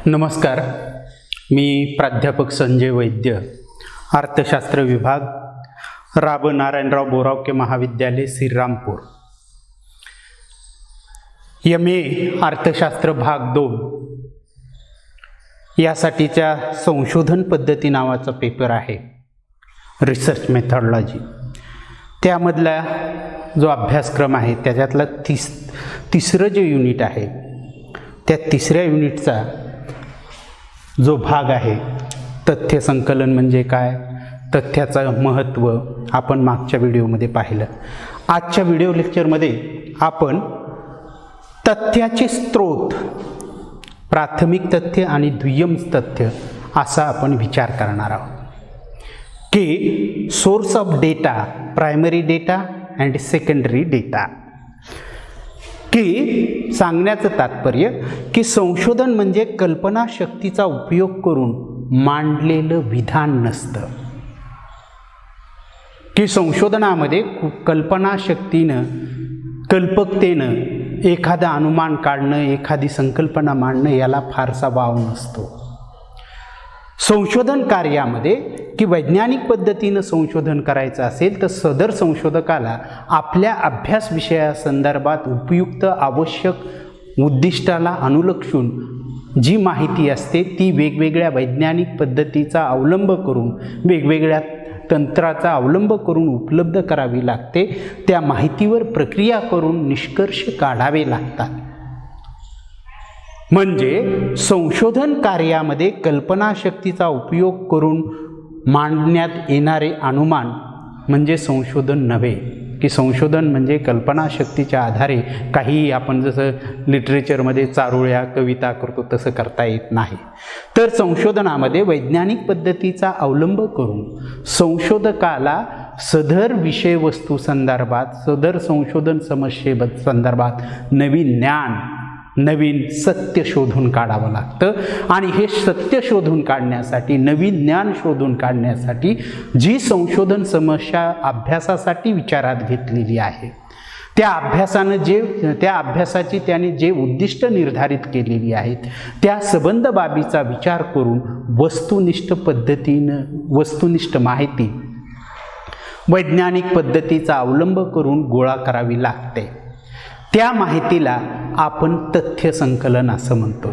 नमस्कार, मी प्राध्यापक संजय वैद्य, अर्थशास्त्र विभाग, राब नारायणराव बोरावके महाविद्यालय, श्रीरामपूर. MA अर्थशास्त्र भाग 2 यासाठीच्या संशोधन पद्धती नावाचा पेपर आहे, रिसर्च मेथॉडॉलॉजी. त्यामधला जो अभ्यासक्रम आहे त्याच्यातला तिसरं जे युनिट आहे त्या तिसऱ्या युनिटचा जो भाग आहे, तथ्य संकलन म्हणजे काय, तथ्याचं महत्त्व आपण मागच्या व्हिडिओमध्ये पाहिलं. आजच्या व्हिडिओ लेक्चरमध्ये आपण तथ्याचे स्रोत, प्राथमिक तथ्य आणि दुय्यम तथ्य असा आपण विचार करणार आहोत की source of data, primary data and secondary data. की सांगण्याचं तात्पर्य की संशोधन म्हणजे कल्पनाशक्तीचा उपयोग करून मांडलेलं विधान नसतं. की संशोधनामध्ये कल्पनाशक्तीनं, कल्पकतेनं एखादा अनुमान काढणं, एखादी संकल्पना मांडणं याला फारसा वाव नसतो. संशोधन कार्यामध्ये की वैज्ञानिक पद्धतीनं संशोधन करायचं असेल तर सदर संशोधकाला आपल्या अभ्यास विषयासंदर्भात उपयुक्त, आवश्यक उद्दिष्टाला अनुलक्षून जी माहिती असते ती वेगवेगळ्या वैज्ञानिक पद्धतीचा अवलंब करून, वेगवेगळ्या तंत्राचा अवलंब करून उपलब्ध करावी लागते. त्या माहितीवर प्रक्रिया करून निष्कर्ष काढावे लागतात. म्हणजे संशोधन कार्यामध्ये कल्पनाशक्तीचा उपयोग करून मांडण्यात येणारे अनुमान म्हणजे संशोधन नव्हे. की संशोधन म्हणजे कल्पनाशक्तीच्या आधारे काही आपण जसं लिटरेचरमध्ये चारोळ्या, कविता करतो तसं करता येत नाही. तर संशोधनामध्ये वैज्ञानिक पद्धतीचा अवलंब करून संशोधकाला सदर विषयवस्तू संदर्भात, सदर संशोधन समस्येसंदर्भात नवीन ज्ञान, नवीन सत्य शोधून काढावं लागतं. आणि हे सत्य शोधून काढण्यासाठी, नवीन ज्ञान शोधून काढण्यासाठी जी संशोधन समस्या अभ्यासासाठी विचारात घेतलेली आहे, त्या अभ्यासाची त्याने जे उद्दिष्ट निर्धारित केलेली आहेत त्या संबंध बाबीचा विचार करून वस्तुनिष्ठ माहिती वैज्ञानिक पद्धतीचा अवलंब करून गोळा करावी लागते. त्या माहितीला आपण तथ्य संकलन असं म्हणतो.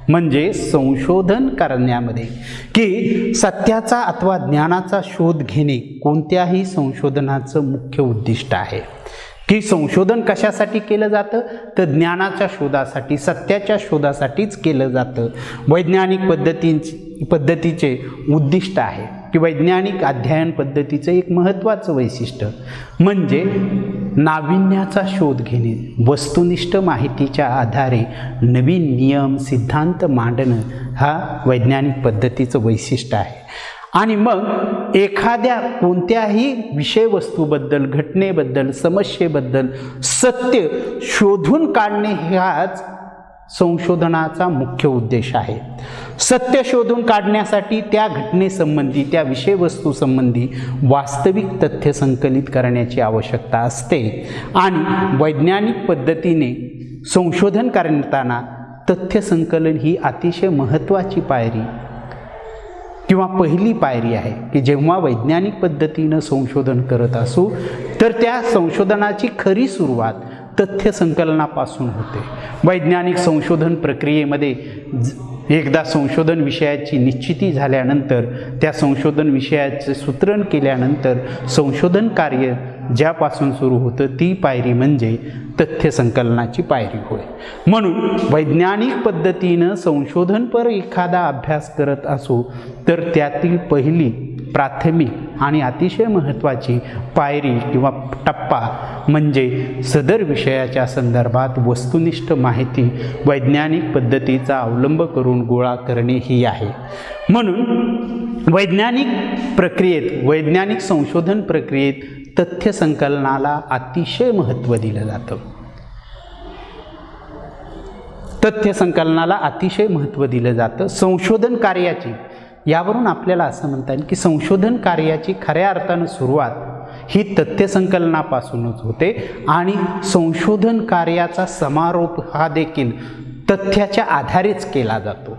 म्हणजे संशोधन करण्यामध्ये की सत्याचा अथवा ज्ञानाचा शोध घेणे कोणत्याही संशोधनाचं मुख्य उद्दिष्ट आहे. की संशोधन कशासाठी केलं जातं तर ज्ञानाच्या शोधासाठी, सत्याच्या शोधासाठीच केलं जातं. वैज्ञानिक पद्धतीचे उद्दिष्ट आहे की वैज्ञानिक अध्ययन पद्धतीचं एक महत्त्वाचं वैशिष्ट्य म्हणजे नाविन्याचा शोध घेणे, वस्तुनिष्ठ माहितीच्या आधारे नवीन नियम, सिद्धांत मांडणं हा वैज्ञानिक पद्धतीचं वैशिष्ट्य आहे. आणि मग एखाद्या कोणत्याही विषयवस्तूबद्दल, घटनेबद्दल, समस्येबद्दल सत्य शोधून काढणे हाच संशोधनाचा मुख्य उद्देश आहे. सत्य शोधून काढण्यासाठी त्या घटनेसंबंधी, त्या विषयवस्तूसंबंधी वास्तविक तथ्य संकलित करण्याची आवश्यकता असते. आणि वैज्ञानिक पद्धतीने संशोधन करताना तथ्य संकलन ही अतिशय महत्त्वाची पायरी किंवा पहिली पायरी आहे. की जेव्हा वैज्ञानिक पद्धतीनं संशोधन करत असू तर त्या संशोधनाची खरी सुरुवात तथ्य संकलनापासून होते. वैज्ञानिक संशोधन प्रक्रियेमध्ये एकदा संशोधन विषयाची निश्चिती झाल्यानंतर, त्या संशोधन विषयाचे सूत्रण केल्यानंतर संशोधन कार्य ज्यापासून सुरू होतं ती पायरी म्हणजे तथ्य संकलनाची पायरी होय. म्हणून वैज्ञानिक पद्धतीनं संशोधनपर एखादा अभ्यास करत असो तर त्यातील पहिली, प्राथमिक आणि अतिशय महत्त्वाची पायरी किंवा टप्पा म्हणजे सदर विषयाच्या संदर्भात वस्तुनिष्ठ माहिती वैज्ञानिक पद्धतीचा अवलंब करून गोळा करणे ही आहे. म्हणून वैज्ञानिक संशोधन प्रक्रियेत तथ्य संकलनाला अतिशय महत्त्व दिलं जातं. तथ्य संकलनाला अतिशय महत्त्व दिलं जातं. संशोधन कार्याची, यावरून आपल्याला असं म्हणता येईल की संशोधन कार्याची खऱ्या अर्थानं सुरुवात ही तथ्य संकलनापासूनच होते आणि संशोधन कार्याचा समारोप हा देखील तथ्याच्या आधारेच केला जातो.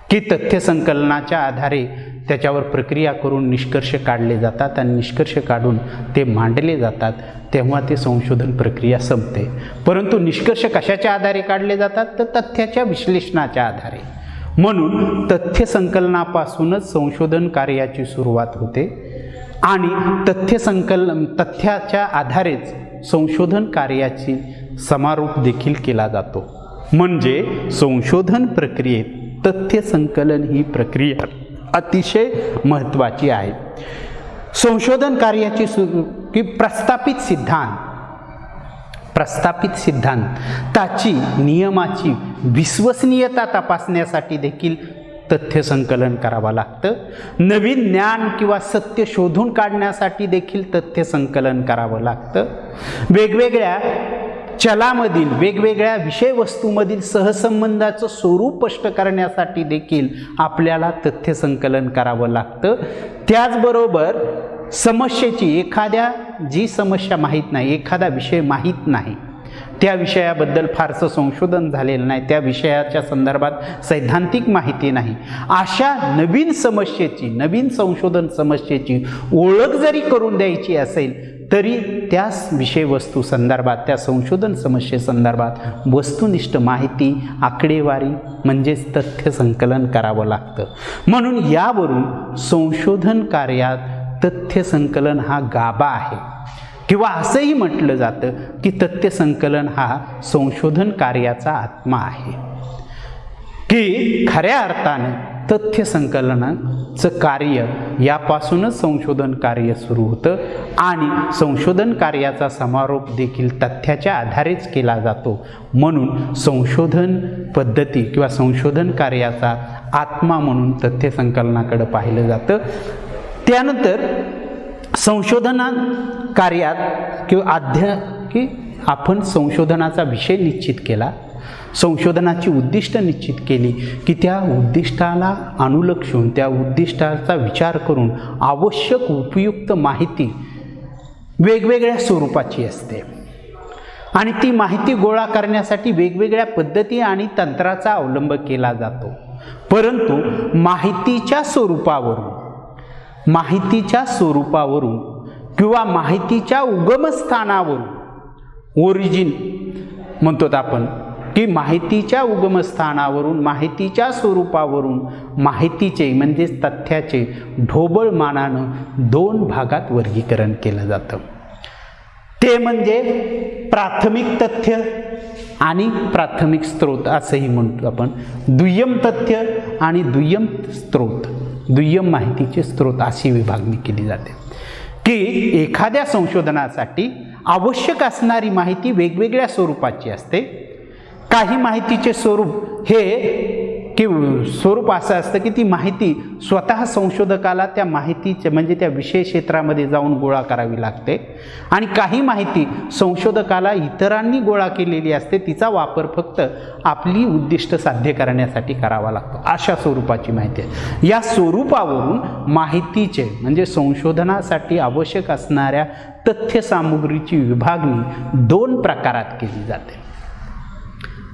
की तथ्य संकलनाच्या आधारे त्याच्यावर प्रक्रिया करून निष्कर्ष काढले जातात आणि निष्कर्ष काढून ते मांडले जातात, तेव्हा ते संशोधन प्रक्रिया संपते. परंतु निष्कर्ष कशाच्या आधारे काढले जातात? तर तथ्याच्या विश्लेषणाच्या आधारे. म्हणून तथ्य संकलनापासूनच संशोधन कार्याची सुरुवात होते आणि तथ्याच्या आधारेच संशोधन कार्याची समारोप देखील केला जातो. म्हणजे संशोधन प्रक्रियेत तथ्य संकलन ही प्रक्रिया अतिशय महत्त्वाची आहे. संशोधन कार्याची प्रस्थापित सिद्धांताची नियमाची विश्वसनीयता तपासण्यासाठी देखील तथ्य संकलन करावं लागतं. नवीन ज्ञान किंवा सत्य शोधून काढण्यासाठी देखील तथ्य संकलन करावं लागतं. वेगवेगळ्या चलामधील वेगवेगळ्या विषयवस्तूमधील सहसंबंधाचं स्वरूप स्पष्ट करण्यासाठी देखील आपल्याला तथ्य संकलन करावं लागतं. त्याचबरोबर समस्येची जी समस्या माहीत नाही, एखादा विषय माहीत नाही, त्या विषयाबद्दल फारसं संशोधन झालेलं नाही, त्या विषयाच्या संदर्भात सैद्धांतिक माहिती नाही, अशा नवीन संशोधन समस्येची ओळख जरी करून द्यायची असेल तरी त्या विषयवस्तू संदर्भात, त्या संशोधन समस्येसंदर्भात वस्तुनिष्ठ माहिती, आकडेवारी म्हणजेच तथ्य संकलन करावं लागतं. म्हणून यावरून संशोधन कार्यात तथ्य संकलन हा गाभा आहे. किंवा असंही म्हटलं जातं की तथ्य संकलन हा संशोधन कार्याचा आत्मा आहे, की खऱ्या अर्थानं तथ्य संकलनाचं कार्य यापासूनच संशोधन कार्य सुरू होतं आणि संशोधन कार्याचा समारोप देखील तथ्याच्या आधारेच केला जातो. म्हणून संशोधन पद्धती किंवा संशोधन कार्याचा आत्मा म्हणून तथ्य संकलनाकडे पाहिलं जातं. त्यानंतर संशोधन कार्यात किंवा की आपण संशोधनाचा विषय निश्चित केला, संशोधनाची उद्दिष्ट निश्चित केली की त्या उद्दिष्टाला अनुलक्षून, त्या उद्दिष्टाचा विचार करून आवश्यक उपयुक्त माहिती वेगवेगळ्या स्वरूपाची असते आणि ती माहिती गोळा करण्यासाठी वेगवेगळ्या पद्धती आणि तंत्राचा अवलंब केला जातो. परंतु माहितीच्या स्वरूपावरून किंवा माहितीच्या उगमस्थानावरून, ओरिजिन म्हणतो आपण, की माहितीच्या उगमस्थानावरून, माहितीच्या स्वरूपावरून माहितीचे म्हणजेच तथ्याचे ढोबळ मानानं 2 भागात वर्गीकरण केलं जातं. ते म्हणजे प्राथमिक तथ्य आणि प्राथमिक स्रोत असंही म्हणतो आपण. दुय्यम तथ्य आणि दुय्यम स्रोत, दुय्यम माहितीचे स्रोत अशी विभागणी केली जाते. की एखाद्या संशोधनासाठी आवश्यक असणारी माहिती वेगवेगळ्या स्वरूपाची असते. काही माहितीचे स्वरूप स्वरूप असं असतं की ती माहिती स्वतः संशोधकाला त्या माहितीचे म्हणजे त्या विषय क्षेत्रामध्ये जाऊन गोळा करावी लागते आणि काही माहिती संशोधकाला इतरांनी गोळा केलेली असते, तिचा वापर फक्त आपली उद्दिष्ट साध्य करण्यासाठी करावा लागतो. अशा स्वरूपाची माहिती आहे. या स्वरूपावरून माहितीचे म्हणजे संशोधनासाठी आवश्यक असणाऱ्या तथ्य सामुग्रीची विभागणी 2 प्रकारात केली जाते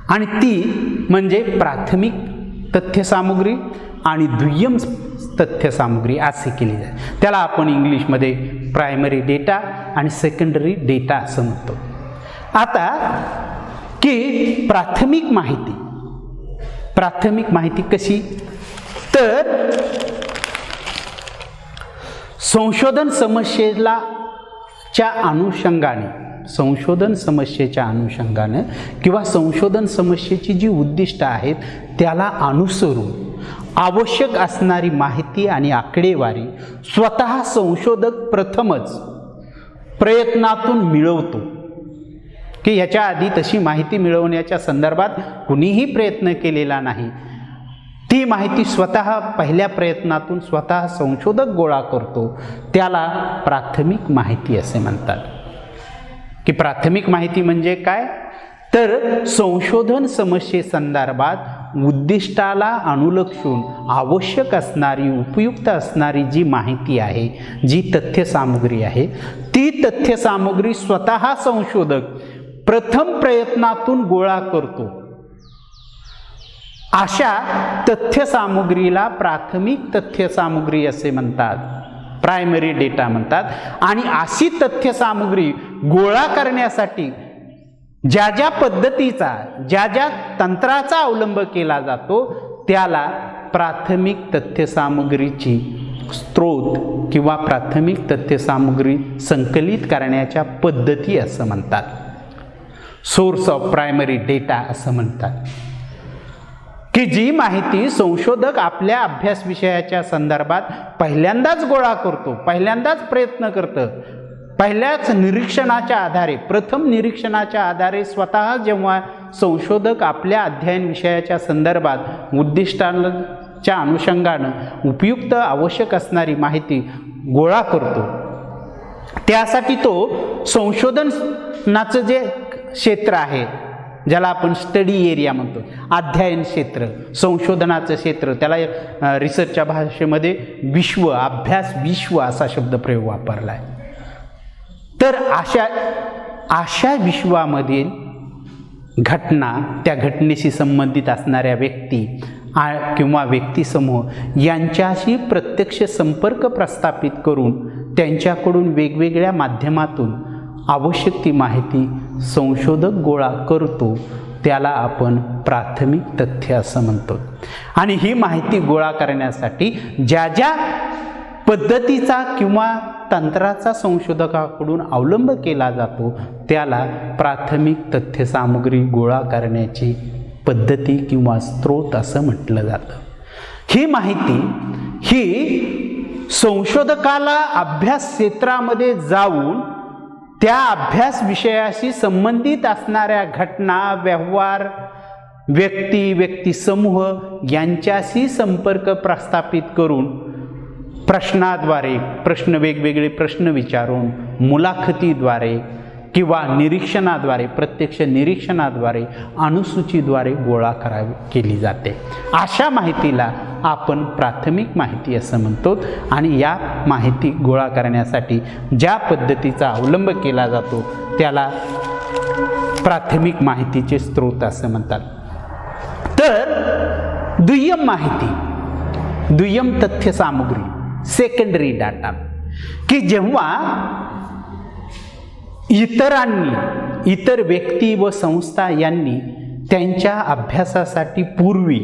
आणि ती म्हणजे प्राथमिक तथ्य सामुग्री आणि दुय्यम तथ्य सामुग्री असे केली जाते. त्याला आपण इंग्लिशमध्ये प्रायमरी डेटा आणि सेकंडरी डेटा असं म्हणतो. आता की प्राथमिक माहिती कशी, तर संशोधन समस्येच्या अनुषंगाने किंवा संशोधन समस्येची जी उद्दिष्ट आहेत त्याला अनुसरून आवश्यक असणारी माहिती आणि आकडेवारी स्वतः संशोधक प्रथमच प्रयत्नातून मिळवतो. की याच्या आधी तशी माहिती मिळवण्याच्या संदर्भात कुणीही प्रयत्न केलेला नाही. ती माहिती स्वतः पहिल्या प्रयत्नातून स्वतः संशोधक गोळा करतो, त्याला प्राथमिक माहिती असे म्हणतात. की प्राथमिक माहिती म्हणजे काय, तर संशोधन समस्येसंदर्भात उद्दिष्टाला अनुलक्षून आवश्यक असणारी, उपयुक्त असणारी जी माहिती आहे, जी तथ्य सामुग्री आहे, ती तथ्य सामुग्री स्वतः संशोधक प्रथम प्रयत्नातून गोळा करतो अशा तथ्यसामुग्रीला प्राथमिक तथ्यसामुग्री असे म्हणतात, प्रायमरी डेटा म्हणतात. आणि अशी तथ्यसामुग्री गोळा करण्यासाठी ज्या ज्या पद्धतीचा, ज्या ज्या तंत्राचा अवलंब केला जातो त्याला प्राथमिक तथ्यसामुग्रीची स्रोत किंवा प्राथमिक तथ्यसामुग्री संकलित करण्याच्या पद्धती असं म्हणतात. सोर्स ऑफ प्रायमरी डेटा असं म्हणतात, की जी माहिती संशोधक आपल्या अभ्यास विषयाच्या संदर्भात पहिल्यांदाच गोळा करतो, पहिल्यांदाच प्रयत्न करतं, पहिल्याच निरीक्षणाच्या आधारे, प्रथम निरीक्षणाच्या आधारे स्वतः जेव्हा संशोधक आपल्या अध्ययन विषयाच्या संदर्भात उद्दिष्टांच्या अनुषंगानं उपयुक्त आवश्यक असणारी माहिती गोळा करतो, त्यासाठी तो संशोधनाचं जे क्षेत्र आहे, ज्याला आपण स्टडी एरिया म्हणतो, अध्ययन क्षेत्र, संशोधनाचं क्षेत्र, त्याला रिसर्चच्या भाषेमध्ये विश्व, अभ्यास विश्व असा शब्दप्रयोग वापरला आहे. तर अशा विश्वामधील घटना, त्या घटनेशी संबंधित असणाऱ्या व्यक्ती किंवा व्यक्तिसमूह यांच्याशी प्रत्यक्ष संपर्क प्रस्थापित करून त्यांच्याकडून वेगवेगळ्या माध्यमातून आवश्यक ती माहिती संशोधक गोळा करतो, त्याला आपण प्राथमिक तथ्य असं म्हणतो. आणि ही माहिती गोळा करण्यासाठी ज्या ज्या पद्धतीचा किंवा तंत्राचा संशोधकाकडून अवलंब केला जातो त्याला प्राथमिक तथ्यसामुग्री गोळा करण्याची पद्धती किंवा स्रोत असं म्हटलं जातं. ही माहिती ही संशोधकाला अभ्यास क्षेत्रामध्ये जाऊन त्या अभ्यास विषयाशी संबंधित असणाऱ्या घटना, व्यवहार, व्यक्ती, व्यक्तिसमूह यांच्याशी संपर्क प्रस्थापित करून प्रश्नाद्वारे, वेगवेगळे प्रश्न विचारून, मुलाखतीद्वारे किंवा निरीक्षणाद्वारे, प्रत्यक्ष निरीक्षणाद्वारे, अनुसूचीद्वारे गोळा केली जाते. अशा माहितीला आपण प्राथमिक माहिती असं म्हणतो. आणि या माहिती गोळा करण्यासाठी ज्या पद्धतीचा अवलंब केला जातो त्याला प्राथमिक माहितीचे स्रोत असं म्हणतात. तर दुय्यम माहिती, दुय्यम तथ्यसामुग्री, सेकंडरी डाटा, की जेव्हा इतर व्यक्ती व संस्था यांनी त्यांच्या अभ्यासासाठी पूर्वी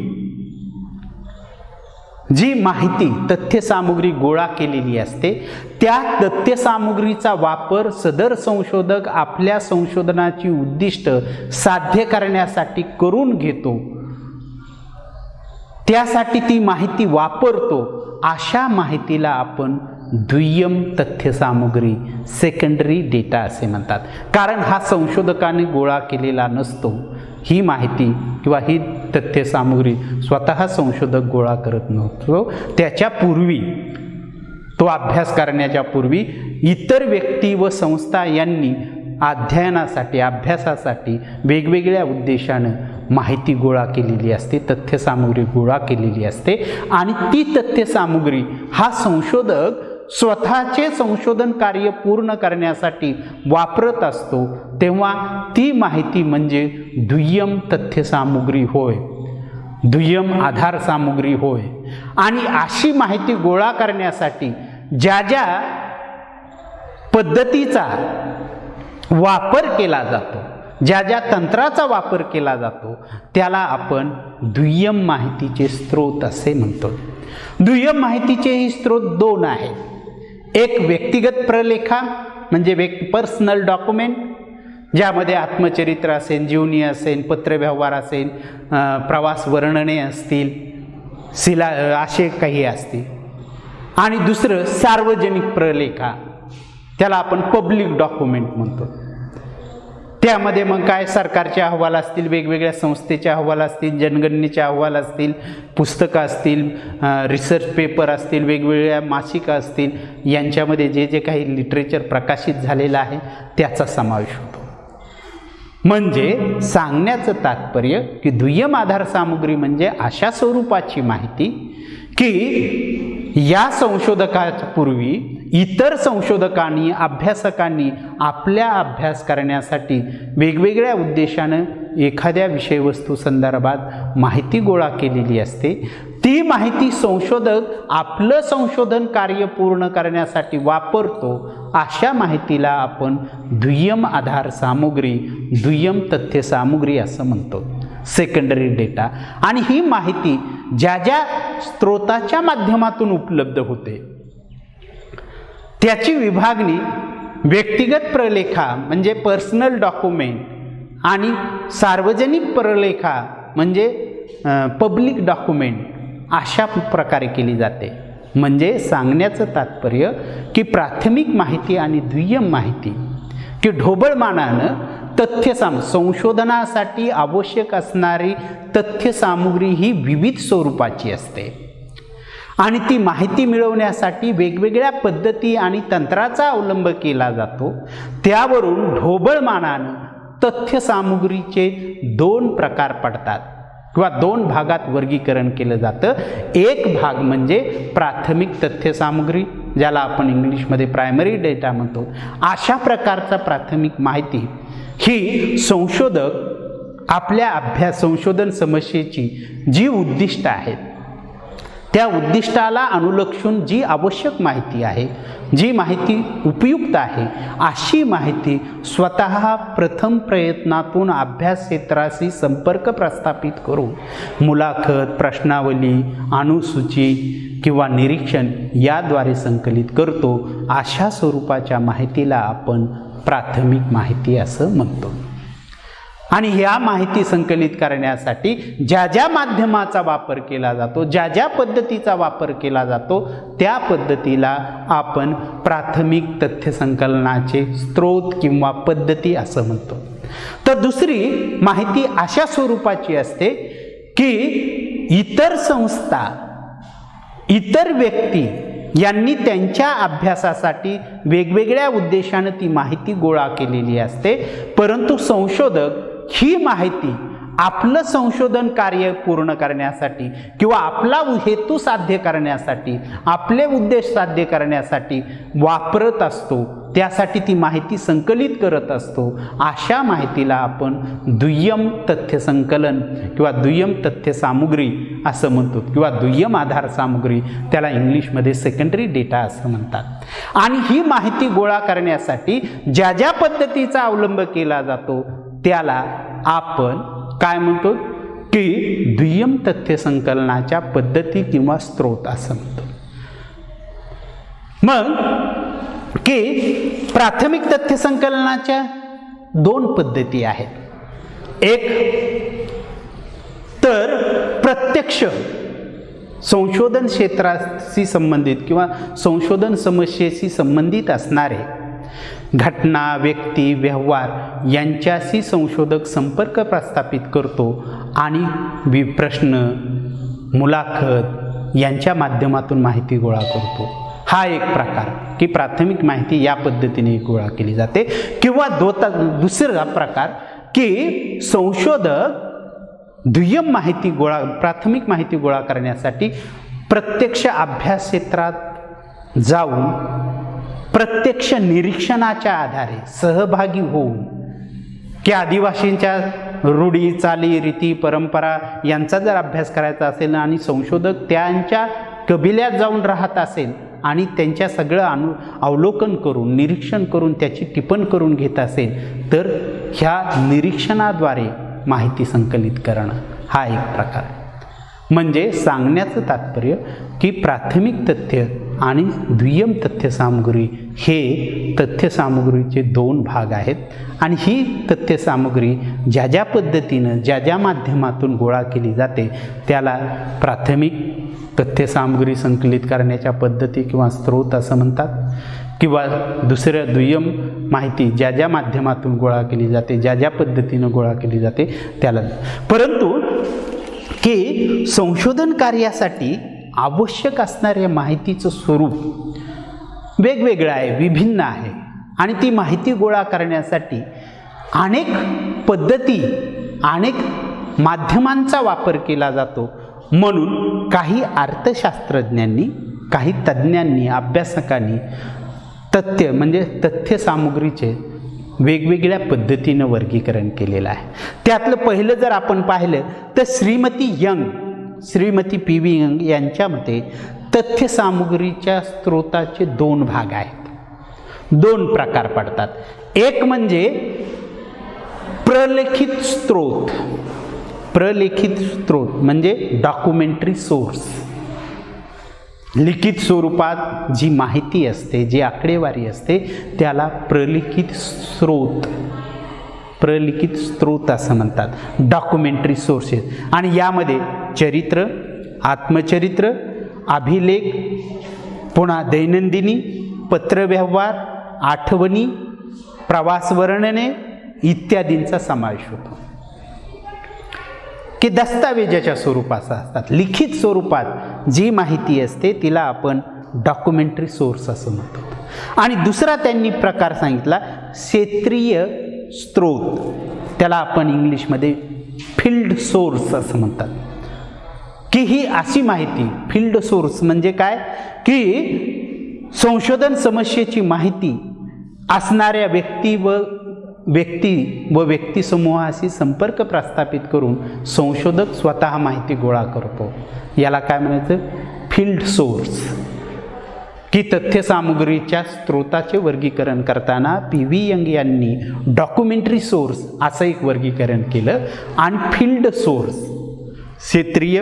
जी माहिती, तथ्यसामुग्री गोळा केलेली असते त्या तथ्यसामुग्रीचा वापर सदर संशोधक आपल्या संशोधनाची उद्दिष्ट साध्य करण्यासाठी करून घेतो, त्यासाठी ती माहिती वापरतो, अशा माहितीला आपण दुय्यम तथ्यसामुग्री, सेकंडरी डेटा असे म्हणतात. कारण हा संशोधकाने गोळा केलेला नसतो. ही माहिती किंवा ही तथ्यसामुग्री स्वतः संशोधक गोळा करत नव्हतो. त्याच्या पूर्वी, तो अभ्यास करण्याच्या पूर्वी इतर व्यक्ती व संस्था यांनी अध्ययनासाठी, अभ्यासासाठी वेगवेगळ्या उद्देशानं माहिती गोळा केलेली असते, तथ्यसामुग्री गोळा केलेली असते. आणि ती तथ्यसामुग्री हा संशोधक स्वतःचे संशोधन कार्य पूर्ण करण्यासाठी वापरत असतो, तेव्हा ती माहिती म्हणजे दुय्यम तथ्यसामुग्री होय, दुय्यम आधार सामुग्री होय. आणि अशी माहिती गोळा करण्यासाठी ज्या ज्या पद्धतीचा वापर केला जातो, ज्या ज्या तंत्राचा वापर केला जातो त्याला आपण दुय्यम माहितीचे स्रोत असे म्हणतो. दुय्यम माहितीचेही स्रोत दोन आहेत. एक व्यक्तिगत प्रलेखा म्हणजे पर्सनल डॉक्युमेंट, ज्यामध्ये आत्मचरित्र असेल, जीवनी असेल, पत्रव्यवहार असेल, प्रवास वर्णने असतील, असे काही असतील. आणि दुसरं सार्वजनिक प्रलेखा, त्याला आपण पब्लिक डॉक्युमेंट म्हणतो. त्यामध्ये मग काय सरकारचे अहवाल असतील, वेगवेगळ्या संस्थेचे अहवाल असतील, जनगणनेचे अहवाल असतील, पुस्तकं असतील, रिसर्च पेपर असतील, वेगवेगळ्या मासिकं असतील, यांच्यामध्ये जे जे काही लिटरेचर प्रकाशित झालेलं आहे त्याचा समावेश होतो. म्हणजे सांगण्याचं तात्पर्य की दुय्यम आधार सामुग्री म्हणजे अशा स्वरूपाची माहिती की या संशोधकाच्या पूर्वी इतर संशोधकांनी, अभ्यासकांनी आपल्या अभ्यास करण्यासाठी वेगवेगळ्या उद्देशानं एखाद्या विषयवस्तू संदर्भात माहिती गोळा केलेली असते, ती माहिती संशोधक आपलं संशोधन कार्य पूर्ण करण्यासाठी वापरतो, अशा माहितीला आपण दुय्यम आधार सामुग्री, दुय्यम तथ्य सामुग्री असं म्हणतो, सेकंडरी डेटा. आणि ही माहिती ज्या ज्या स्रोताच्या माध्यमातून उपलब्ध होते त्याची विभागणी व्यक्तिगत प्रलेखा म्हणजे पर्सनल डॉक्युमेंट आणि सार्वजनिक प्रलेखा म्हणजे पब्लिक डॉक्युमेंट अशा प्रकारे केली जाते. म्हणजे सांगण्याचं तात्पर्य की प्राथमिक माहिती आणि दुय्यम माहिती की ढोबळमानानं संशोधनासाठी आवश्यक असणारी तथ्य सामुग्री ही विविध स्वरूपाची असते आणि ती माहिती मिळवण्यासाठी वेगवेगळ्या पद्धती आणि तंत्राचा अवलंब केला जातो. त्यावरून ढोबळमानानं तथ्य सामुग्रीचे 2 प्रकार पडतात किंवा 2 भागात वर्गीकरण केलं जातं. एक भाग म्हणजे प्राथमिक तथ्य सामुग्री, ज्याला आपण इंग्लिशमध्ये प्रायमरी डेटा म्हणतो. अशा प्रकारचा प्राथमिक माहिती ही संशोधक आपल्या संशोधन समस्येची जी उद्दिष्ट आहेत त्या उद्दिष्टाला अनुलक्षून जी आवश्यक माहिती आहे, जी माहिती उपयुक्त आहे, अशी माहिती स्वतः प्रथम प्रयत्नातून अभ्यास क्षेत्राशी संपर्क प्रस्थापित करून मुलाखत, प्रश्नावली, अनुसूची किंवा निरीक्षण याद्वारे संकलित करतो. अशा स्वरूपाच्या माहितीला आपण प्राथमिक माहिती असं म्हणतो. आणि ह्या माहिती संकलित करण्यासाठी ज्या ज्या माध्यमाचा वापर केला जातो, ज्या ज्या पद्धतीचा वापर केला जातो, त्या पद्धतीला आपण प्राथमिक तथ्य संकलनाचे स्रोत किंवा पद्धती असं म्हणतो. तर दुसरी माहिती अशा स्वरूपाची असते की इतर संस्था, इतर व्यक्ती यांनी त्यांच्या अभ्यासासाठी वेगवेगळ्या उद्देशाने ती माहिती गोळा केलेली असते, परंतु संशोधक ही माहिती आपलं संशोधन कार्य पूर्ण करण्यासाठी किंवा आपला हेतू साध्य करण्यासाठी, आपले उद्देश साध्य करण्यासाठी वापरत असतो, त्यासाठी ती माहिती संकलित करत असतो. अशा माहितीला आपण दुय्यम तथ्य संकलन किंवा दुय्यम तथ्य सामुग्री असं म्हणतो किंवा दुय्यम आधार सामुग्री, त्याला इंग्लिशमध्ये सेकंडरी डेटा असं म्हणतात. आणि ही माहिती गोळा करण्यासाठी ज्या ज्या पद्धतीचा अवलंब केला जातो त्याला आपण काय म्हणतो की दुय्यम तथ्य संकलनाच्या पद्धती किंवा स्रोत असं म्हणतो. मग की प्राथमिक तथ्य संकलनाच्या 2 पद्धती आहेत. एक तर प्रत्यक्ष संशोधन क्षेत्राशी संबंधित किंवा संशोधन समस्येशी संबंधित असणारे घटना, व्यक्ती, व्यवहार यांच्याशी संशोधक संपर्क प्रस्थापित करतो आणि प्रश्न, मुलाखत यांच्या माध्यमातून माहिती गोळा करतो. हा एक प्रकार की प्राथमिक माहिती या पद्धतीने गोळा केली जाते. किंवा दुसरा प्रकार की संशोधक दुय्यम माहिती प्राथमिक माहिती गोळा करण्यासाठी प्रत्यक्ष अभ्यास क्षेत्रात जाऊन प्रत्यक्ष निरीक्षणाच्या आधारे सहभागी होऊन की आदिवासींच्या रूढी, चाली, रीती, परंपरा यांचा जर अभ्यास करायचा असेल आणि संशोधक त्यांच्या कबिल्यात जाऊन राहत असेल आणि त्यांच्या सगळं अवलोकन करून, निरीक्षण करून त्याची टिप्पण करून घेत असेल तर ह्या निरीक्षणाद्वारे माहिती संकलित करणं हा एक प्रकार. म्हणजे सांगण्याचं तात्पर्य की प्राथमिक तथ्य आणि दुय्यम तथ्य सामुग्री हे तथ्य सामुग्रीचे 2 भाग आहेत. आणि ही तथ्य सामुग्री ज्या ज्या पद्धतीनं, ज्या ज्या माध्यमातून गोळा केली जाते त्याला प्राथमिक तथ्य सामुग्री संकलित करण्याच्या पद्धती किंवा स्रोत असं म्हणतात. किंवा दुसरं दुय्यम माहिती ज्या ज्या माध्यमातून गोळा केली जाते, ज्या ज्या पद्धतीनं गोळा केली जाते त्याला. परंतु की संशोधन कार्यासाठी आवश्यक असणाऱ्या माहितीचं स्वरूप वेगवेगळं आहे, विभिन्न आहे. आणि ती माहिती गोळा करण्यासाठी अनेक पद्धती, अनेक माध्यमांचा वापर केला जातो. म्हणून काही अर्थशास्त्रज्ञांनी, काही तज्ज्ञांनी, अभ्यासकांनी तथ्य म्हणजे तथ्य सामुग्रीचे वेगवेगळ्या पद्धतीनं वर्गीकरण केलेलं आहे. त्यातलं पहिलं जर आपण पाहिलं तर श्रीमती पी व्ही यंग यांच्या मते तथ्यसामुग्रीच्या स्रोताचे 2 भाग आहेत, 2 प्रकार पडतात. एक म्हणजे प्रलेखित स्त्रोत म्हणजे डॉक्युमेंटरी सोर्स. लिखित स्वरूपात जी माहिती असते, जी आकडेवारी असते त्याला प्रलिखित स्रोत असं म्हणतात, डॉक्युमेंटरी सोर्सेस. आणि यामध्ये चरित्र, आत्मचरित्र, अभिलेख, पुन्हा दैनंदिनी, पत्रव्यवहार, आठवणी, प्रवास वर्णने इत्यादींचा समावेश होतो, की दस्तावेजाच्या स्वरूपाचा असतात. लिखित स्वरूपात जी माहिती असते तिला आपण डॉक्युमेंटरी सोर्स असं म्हणतो. आणि दुसरा त्यांनी प्रकार सांगितला क्षेत्रीय स्रोत, त्याला आपण इंग्लिशमध्ये फील्ड सोर्स असं म्हणतात. की ही अशी माहिती, फील्ड सोर्स म्हणजे काय, की संशोधन समस्येची माहिती असणाऱ्या व्यक्ती समूहाशी संपर्क प्रस्थापित करून संशोधक स्वतः माहिती गोळा करतो. याला काय म्हणायचं, फील्ड सोर्स. की तथ्यसामुग्रीच्या स्रोताचे वर्गीकरण करताना पी व्ही यंग यांनी डॉक्युमेंटरी सोर्स असं एक वर्गीकरण केलं आणि फील्ड सोर्स क्षेत्रीय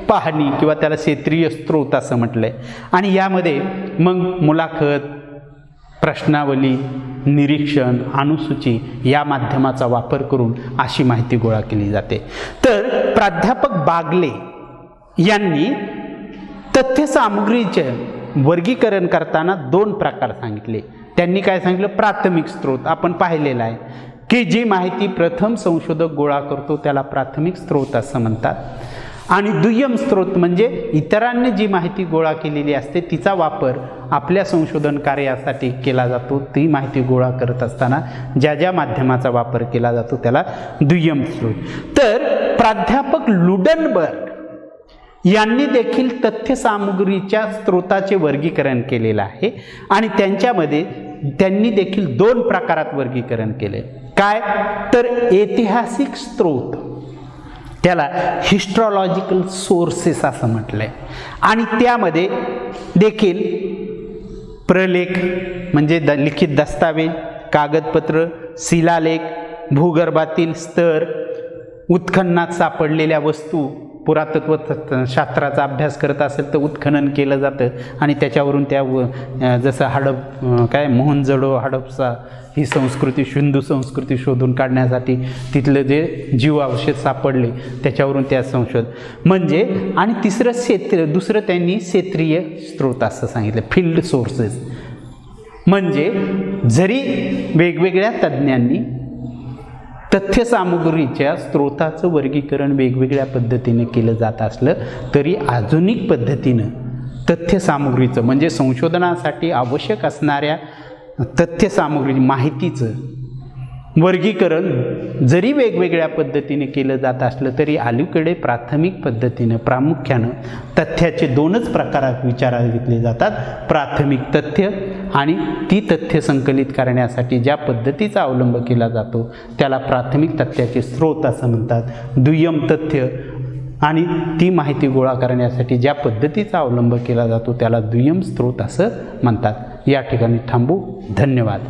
पाहणी किंवा त्याला क्षेत्रीय स्रोत असं म्हटलंय. आणि यामध्ये मग मुलाखत, प्रश्नावली, निरीक्षण, अनुसूची या माध्यमाचा वापर करून अशी माहिती गोळा केली जाते. तर प्राध्यापक बागले यांनी तथ्यसामुग्रीचे वर्गीकरण करताना 2 प्रकार सांगितले. त्यांनी काय सांगितलं, प्राथमिक स्रोत आपण पाहिलेला आहे की जी माहिती प्रथम संशोधक गोळा करतो त्याला प्राथमिक स्रोत असं म्हणतात. आणि दुय्यम स्रोत म्हणजे इतरांनी जी माहिती गोळा केलेली असते तिचा वापर आपल्या संशोधन कार्यासाठी केला जातो. ती माहिती गोळा करत असताना ज्या माध्यमाचा वापर केला जातो त्याला दुय्यम स्रोत. तर प्राध्यापक लुडनबर्ग यांनी देखील तथ्यसामुग्रीच्या स्रोताचे वर्गीकरण केलेलं आहे. आणि त्यांच्यामध्ये त्यांनी देखील 2 प्रकारात वर्गीकरण केले. काय तर ऐतिहासिक स्रोत, त्याला हिस्ट्रॉलॉजिकल सोर्सेस असं म्हटलंय. आणि त्यामध्ये देखील प्रलेख म्हणजे लिखित दस्तावेज, कागदपत्र, शिलालेख, भूगर्भातील स्तर, उत्खननात सापडलेल्या वस्तू. पुरातत्व शास्त्राचा अभ्यास करत असेल तर उत्खनन केलं जातं आणि त्याच्यावरून त्या जसं मोहनजोडो, हडप्पा ही संस्कृती, सिंधू संस्कृती शोधून काढण्यासाठी तिथलं जे जीवावशेष सापडले त्याच्यावरून त्या संशोध म्हणजे. आणि दुसरं त्यांनी क्षेत्रीय स्रोत असं सांगितलं, फील्ड सोर्सेस. म्हणजे जरी वेगवेगळ्या तज्ज्ञांनी तथ्यसामुग्रीच्या स्रोताचं वर्गीकरण वेगवेगळ्या पद्धतीने केलं जात असलं तरी आधुनिक पद्धतीनं तथ्यसामुग्रीचं म्हणजे संशोधनासाठी आवश्यक असणाऱ्या तथ्यसामुग्री माहितीचं वर्गीकरण जरी वेगवेगळ्या पद्धतीने केलं जात असलं तरी अलीकडे प्राथमिक पद्धतीनं प्रामुख्यानं तथ्याचे 2च प्रकारात विचारात घेतले जातात. प्राथमिक तथ्य आणि ती तथ्य संकलित करण्यासाठी ज्या पद्धतीचा अवलंब केला जातो त्याला प्राथमिक तथ्याचे स्रोत असं म्हणतात. दुय्यम तथ्य आणि ती माहिती गोळा करण्यासाठी ज्या पद्धतीचा अवलंब केला जातो त्याला दुय्यम स्रोत असं म्हणतात. या ठिकाणी थांबू. धन्यवाद.